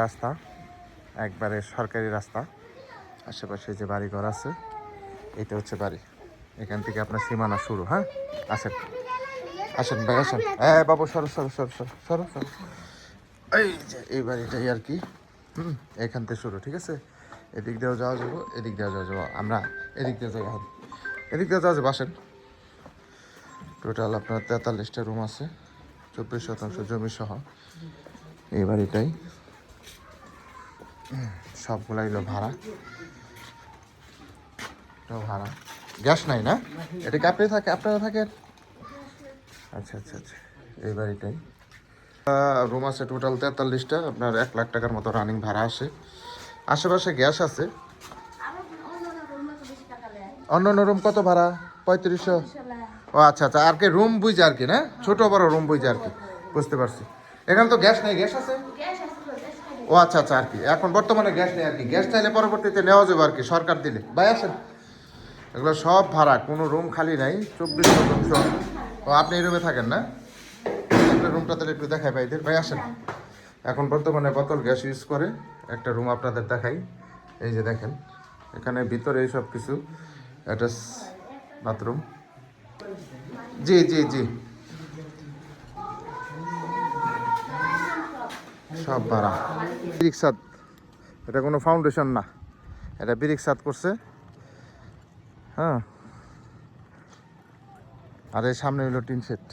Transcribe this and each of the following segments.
রাস্তা একবারে সরকারি রাস্তা, আশেপাশে যে বাড়িঘর আছে এটা হচ্ছে বাড়ি। এখান থেকে আপনার সীমানা শুরু। হ্যাঁ, আসেন আসেন ভাই আসেন। হ্যাঁ বাবু, সরো সরো সরো সরো সরো সরো। এই যে এই বাড়িটাই আর কি। এখান থেকে শুরু, ঠিক আছে। এদিক দিয়েও যাওয়া যাবো, এদিক দিয়েও যাওয়া যাবো, আমরা এদিক দিয়ে যাবো, এদিক দিয়ে যাওয়া যাবো। আসেন। টোটাল আপনার 43টা রুম আছে, 24% জমি সহ এই বাড়িটাই। সবগুলাই হলো ভাড়া, ভাড়া। গ্যাস নাই না? এটা কি আপনারা থাকেন? আচ্ছা আচ্ছা আচ্ছা। এই বাড়িটাই রুম আছে টোটাল 43টা, আপনার 1 লাখ টাকার মতো রানিং ভাড়া আসে। আশেপাশে গ্যাস আছে। অন্য রুম কত ভাড়া? 3500। ও আচ্ছা আচ্ছা, আর কি রুম বুঝে আর কি, না ছোট বড় রুম বুঝে আর কি, বুঝতে পারছি। এখানে তো গ্যাস নেই, গ্যাস আছে? ও আচ্ছা আচ্ছা, আর কি এখন বর্তমানে গ্যাস নেই আর কি। গ্যাস চাইলে পরবর্তীতে নেওয়া যাবে আর কি, সরকার দিলে। ভাই আসেন, এগুলো সব ভাড়া, কোনো রুম খালি নাই, 24%। ও আপনি এই রুমে থাকেন না? আপনার রুমটা তাহলে একটু দেখাই ভাইদের। ভাই আসেন। এখন বর্তমানে বোতল গ্যাস ইউজ করে। একটা রুম আপনাদের দেখাই, এই যে দেখেন, এখানে ভিতরে এই সব কিছু, অ্যাটাচ বাথরুম। জি জি জি, সব ভাড়া। ব্রিক ছাদ, এটা কোনো ফাউন্ডেশন না, এটা ব্রিক ছাদ করছে। হ্যাঁ, আর এই সামনে হলো টিন শেড,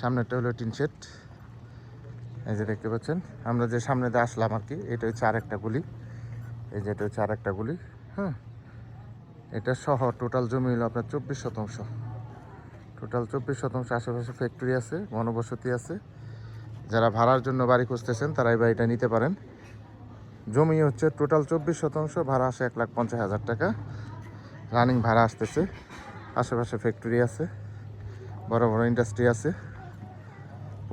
সামনেটা হলো টিন শেড। এই যে দেখতে পাচ্ছেন, আমরা যে সামনে দিয়ে আসলাম আর কি, এটা হচ্ছে আরেকটা গুলি। এই যে এটা হচ্ছে আরেকটা গুলি। হ্যাঁ, এটা সহ টোটাল জমি হলো আপনার 24%। টোটাল 24%। আশেপাশে ফ্যাক্টরি আছে, ঘনবসতি আছে। যারা ভাড়ার জন্য বাড়ি খুঁজতেছেন তারা এই বাড়িটা নিতে পারেন। জমি হচ্ছে টোটাল 24%, ভাড়া আসে 1,50,000 টাকা। রানিং ভাড়া আসতেছে। আশেপাশে ফ্যাক্টরি আছে, বড় বড় ইন্ডাস্ট্রি আছে।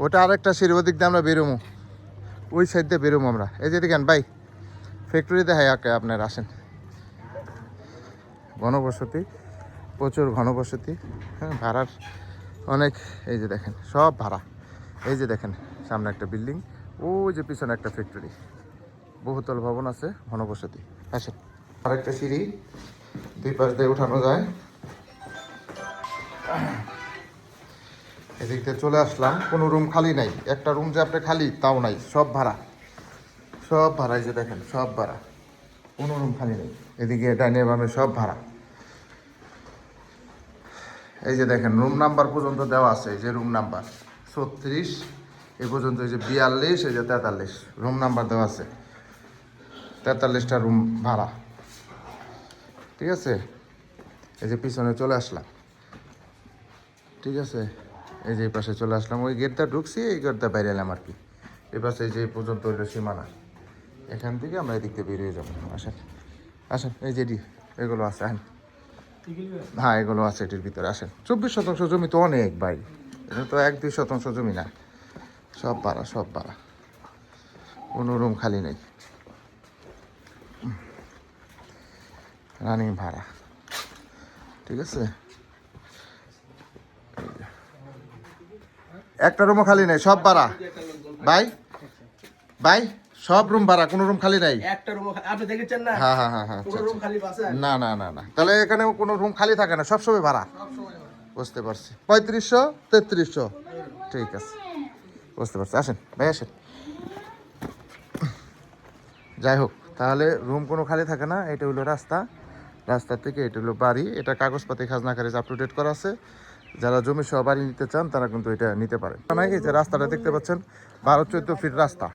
ওটা আরেকটা সিঁড়ি, ওদিক দিয়ে আমরা বেরোবো, ওই সাইড দিয়ে বেরোবো আমরা। এই যে দেখেন ভাই, ফ্যাক্টরি দেখায় আপনার, আসেন। ঘনবসতি, প্রচুর ঘনবসতি। হ্যাঁ, ভাড়ার অনেক। এই যে দেখেন সব ভাড়া। এই যে দেখেন সামনে একটা বিল্ডিং, ওই যে পিছনে একটা ফ্যাক্টরি, বহুতল ভবন আছে, ঘনবসতি। আসেন। আরেকটা সিঁড়ি, দুই পাশ দিয়ে উঠানো যায়। এদিক দিয়ে চলে আসলাম, কোনো রুম খালি নাই। একটা রুম যে আপনি খালি তাও নাই, সব ভাড়া, সব ভাড়া। এই যে দেখেন সব ভাড়া, কোনো রুম খালি নেই। এদিকে ডাইনে বামে সব ভাড়া। এই যে দেখেন রুম নাম্বার পর্যন্ত দেওয়া আছে, এই যে রুম নাম্বার 36 এই পর্যন্ত, এই যে 42, এই যে 43 রুম নাম্বার দেওয়া আছে। 43টা রুম ভাড়া, ঠিক আছে। এই যে পিছনে চলে আসলাম, ঠিক আছে। এই যে এই পাশে চলে আসলাম, ওই গেটটা ঢুকছি, এই গেটটা বাইরে এলাম আর কি। এই পাশে এই যে পর্যন্ত হইলো সীমানা, এখান থেকে আমরা এদিক থেকে বেরিয়ে যাবো। আসেন আসেন, এই যে এগুলো আছে। আসেন, হ্যাঁ এগুলো আছে এটির ভিতরে। আসেন। 24% জমি তো অনেক ভাই, এটা তো 1-2% জমি না। সব ভাড়া, সব ভাড়া, কোনো রুম খালি নেই, রানিং ভাড়া, ঠিক আছে। একটা রুমও খালি নেই, সব ভাড়া ভাই। ভাই সব রুম ভাড়া, কোনো রুম খালি নাই। একটা রুম আপনি দেখেছেন না? হ্যাঁ হ্যাঁ হ্যাঁ হ্যাঁ, পুরো রুম খালি আছে? না না না না, তাহলে এখানে কোনো রুম খালি থাকে না, সবসময় ভাড়া। বুঝতে পারছি। 3500, 3300, ঠিক আছে, বুঝতে পারছি। আসেন ভাই আসেন। যাই হোক, তাহলে রুম কোনো খালি থাকে না। এটা হলো রাস্তা, রাস্তা থেকে এটা হলো বাড়ি। এটা কাগজপাতি খাজনা খারিজ আপ টু ডেট করা আছে। যারা জমি সহ বাড়ি নিতে চান তারা কিন্তু এটা নিতে পারে। এই যে রাস্তাটা দেখতে পাচ্ছেন, 12-14 ফিট রাস্তা।